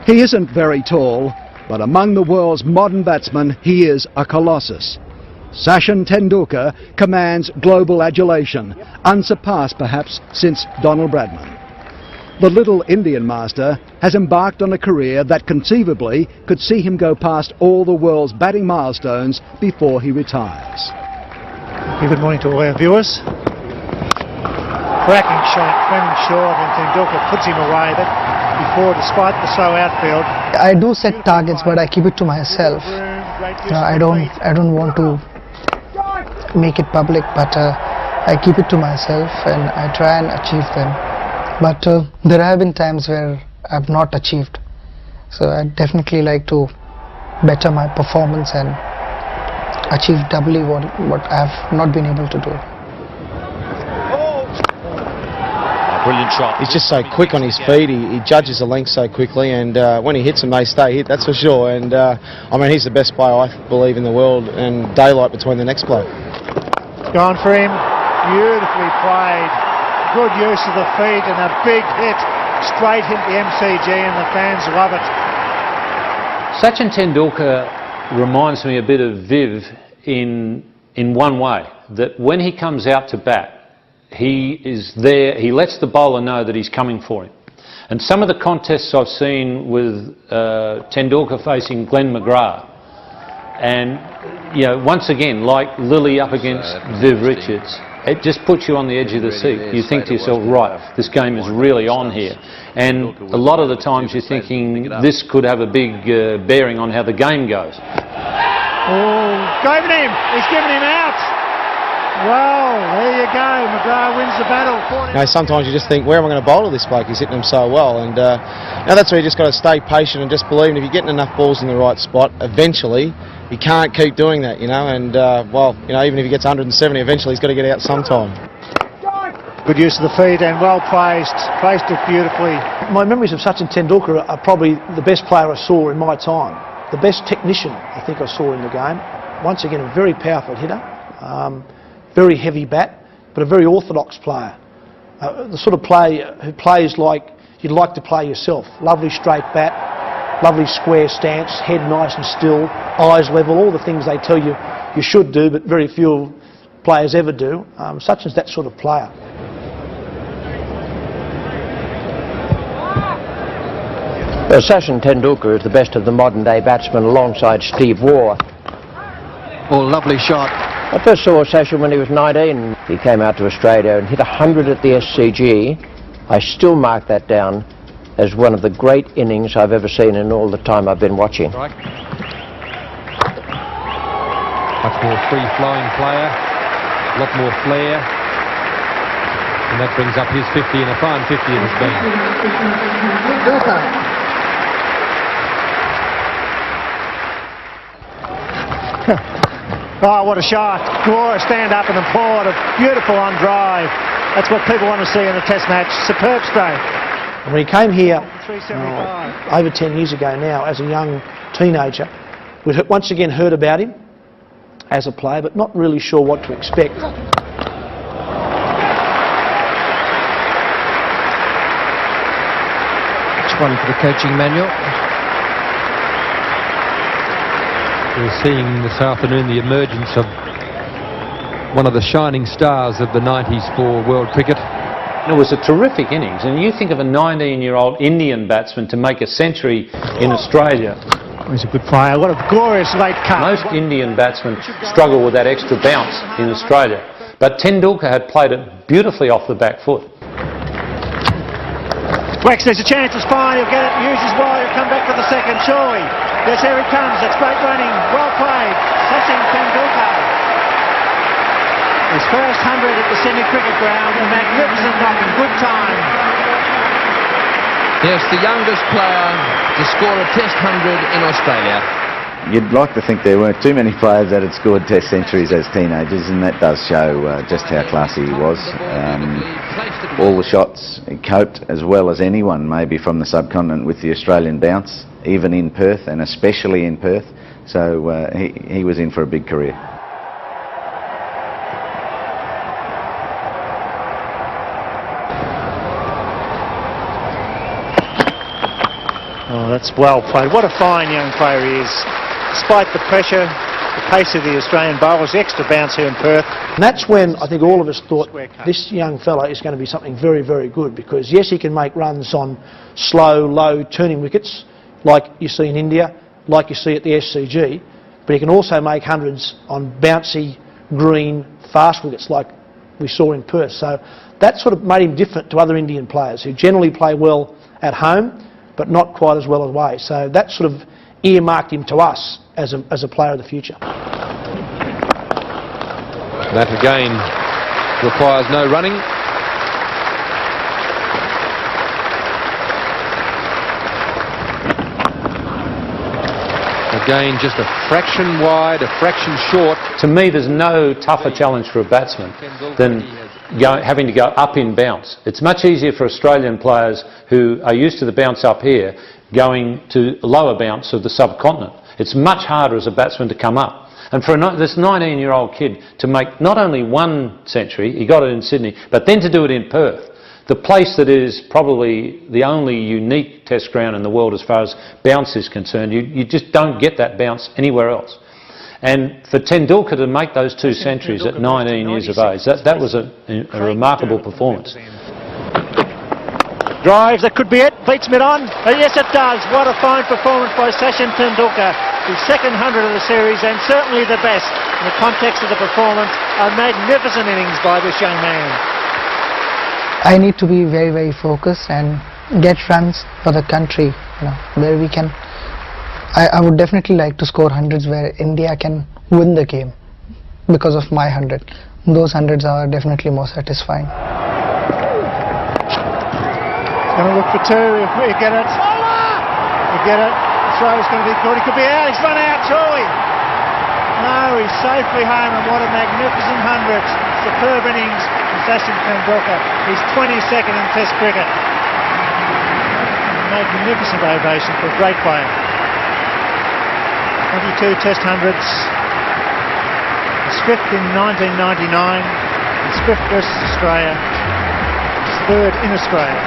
He isn't very tall, but among the world's modern batsmen, he is a colossus. Sachin Tendulkar commands global adulation, unsurpassed perhaps since Donald Bradman. The little Indian master has embarked on a career that conceivably could see him go past all the world's batting milestones before he retires. Good morning to all our viewers. Cracking shot, running short, and Tendulkar puts him away. But before, despite the slow outfield, I do set targets, but I keep it to myself. I don't want to make it public, but I keep it to myself and I try and achieve them. But there have been times where I've not achieved, so I definitely like to better my performance and achieve doubly what I've not been able to do. Brilliant shot. He's just so quick on his feet, he judges the length so quickly, and when he hits them they stay hit, that's for sure. And I mean, he's the best player I believe in the world, and daylight between the next bloke. Gone for him, beautifully played, good use of the feet and a big hit straight into the MCG, and the fans love it. Sachin Tendulkar reminds me a bit of Viv in one way, that when he comes out to bat, he is there, he lets the bowler know that he's coming for him. And some of the contests I've seen with Tendulkar facing Glenn McGrath, and you know, once again, like Lily up against Viv Richards, it just puts you on the edge of the seat. You think to yourself, right, this game is really on here. And a lot of the times you're thinking this could have a big bearing on how the game goes. Oh, given him, he's given him out. Well, there you go, McGrath wins the battle. You know, sometimes you just think, where am I going to bowl to this bloke? He's hitting them so well, and now that's where you just got to stay patient and just believe. And if you're getting enough balls in the right spot, eventually you can't keep doing that, you know. And well, you know, even if he gets 170, eventually he's got to get out sometime. Good use of the feet and well placed it beautifully. My memories of Sachin Tendulkar are probably the best player I saw in my time. The best technician I think I saw in the game. Once again, a very powerful hitter. Very heavy bat, but a very orthodox player. The sort of player who plays like you'd like to play yourself. Lovely straight bat, lovely square stance, head nice and still, eyes level, all the things they tell you you should do, but very few players ever do. Sachin's that sort of player. Well, Sachin Tendulkar is the best of the modern day batsmen alongside Steve Waugh. Oh, lovely shot. I first saw Sachin when he was 19. He came out to Australia and hit 100 at the SCG. I still mark that down as one of the great innings I've ever seen in all the time I've been watching. Much more free-flowing player, a lot more flair, and that brings up his 50, and a fine 50 it has been. Oh, what a shot. Glorious stand up and applaud. A beautiful on drive. That's what people want to see in a test match. Superb stroke. When he came here over 10 years ago now as a young teenager, we'd once again heard about him as a player, but not really sure what to expect. Next one for the coaching manual. We're seeing this afternoon the emergence of one of the shining stars of the 90s for world cricket. It was a terrific innings, and you think of a 19-year-old Indian batsman to make a century in Australia. He's a good player. What a glorious late cut. Most Indian batsmen struggle with that extra bounce in Australia, but Tendulkar had played it beautifully off the back foot. Wex, there's a chance, it's fine, he'll get it, uses wide, he'll come back for the second, surely. Yes, here he comes, that's great running, well played, Sachin Tendulkar. His first 100 at the Sydney Cricket Ground, a magnificent knock in good time. Yes, the youngest player to score a Test 100 in Australia. You'd like to think there weren't too many players that had scored Test centuries as teenagers, and that does show just how classy he was. All the shots he coped as well as anyone maybe from the subcontinent with the Australian bounce, even in Perth and especially in Perth. So he was in for a big career. Oh, that's well played. What a fine young player he is. Despite the pressure, the pace of the Australian bowlers, the extra bounce here in Perth. And that's when I think all of us thought this young fella is going to be something very, very good, because yes, he can make runs on slow, low turning wickets like you see in India, like you see at the SCG, but he can also make hundreds on bouncy, green, fast wickets like we saw in Perth. So that sort of made him different to other Indian players who generally play well at home but not quite as well away. So that sort of earmarked him to us as a player of the future. That again requires no running. Again, just a fraction wide, a fraction short. To me, there's no tougher challenge for a batsman than having to go up in bounce. It's much easier for Australian players who are used to the bounce up here going to lower bounce of the subcontinent. It's much harder as a batsman to come up. And for this 19-year-old kid to make not only 1 century, he got it in Sydney, but then to do it in Perth, the place that is probably the only unique test ground in the world as far as bounce is concerned. You just don't get that bounce anywhere else. And for Tendulkar to make those 2 centuries at 19 years of age, that was a remarkable performance. Drives, that could be it. Beats mid-on. Yes, it does. What a fine performance by Sachin Tendulkar. His second 100 of the series, and certainly the best in the context of the performance. A magnificent innings by this young man. I need to be very, very focused and get runs for the country, where we can. I would definitely like to score hundreds where India can win the game because of my 100. Those hundreds are definitely more satisfying. Going to look for 2. If we get it, we get it. Throw's going to be good. He could be out. He's run out, surely. No, he's safely home, and what a magnificent 100. Superb innings from Sachin Tendulkar. He's 22nd in Test cricket. Magnificent ovation for a great player. 22 Test 100s. His 5th in 1999. His 5th versus Australia. His 3rd in Australia.